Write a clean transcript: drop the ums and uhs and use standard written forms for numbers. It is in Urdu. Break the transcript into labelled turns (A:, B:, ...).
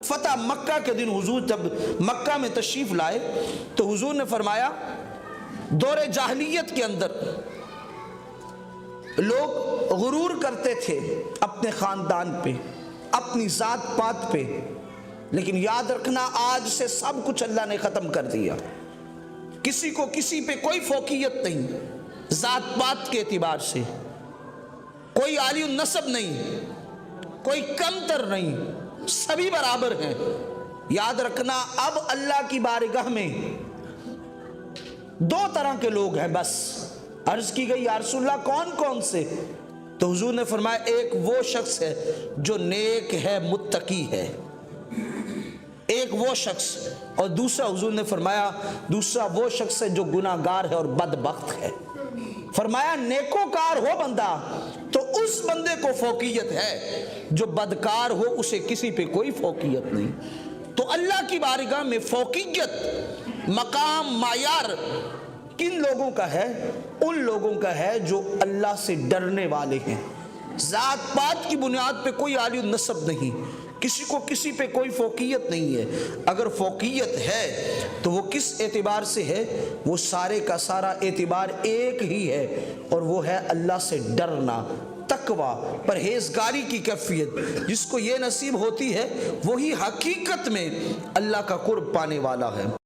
A: فتح مکہ کے دن حضور جب مکہ میں تشریف لائے تو حضور نے فرمایا دور جاہلیت کے اندر لوگ غرور کرتے تھے اپنے خاندان پہ، اپنی ذات پات پہ، لیکن یاد رکھنا آج سے سب کچھ اللہ نے ختم کر دیا۔ کسی کو کسی پہ کوئی فوقیت نہیں، ذات پات کے اعتبار سے کوئی عالی النسب نہیں، کوئی کمتر نہیں، سبھی برابر ہیں۔ یاد رکھنا اب اللہ کی بارگاہ میں دو طرح کے لوگ ہیں بس۔ عرض کی گئی یا رسول اللہ کون کون سے؟ تو حضور نے فرمایا ایک وہ شخص ہے جو نیک ہے، متقی ہے، ایک وہ شخص، اور دوسرا حضور نے فرمایا دوسرا وہ شخص ہے جو گناہگار ہے اور بدبخت ہے۔ فرمایا نیکوکار ہو بندہ تو اس بندے کو فوقیت ہے، جو بدکار ہو اسے کسی پہ کوئی فوقیت نہیں۔ تو اللہ کی بارگاہ میں فوقیت، مقام، معیار کن لوگوں کا ہے؟ ان لوگوں کا ہے جو اللہ سے ڈرنے والے ہیں۔ ذات پات کی بنیاد پہ کوئی عالی النسب نہیں، کسی کو کسی پہ کوئی فوقیت نہیں ہے۔ اگر فوقیت ہے تو وہ کس اعتبار سے ہے؟ وہ سارے کا سارا اعتبار ایک ہی ہے، اور وہ ہے اللہ سے ڈرنا، تقوی، پرہیزگاری کی کیفیت۔ جس کو یہ نصیب ہوتی ہے وہی حقیقت میں اللہ کا قرب پانے والا ہے۔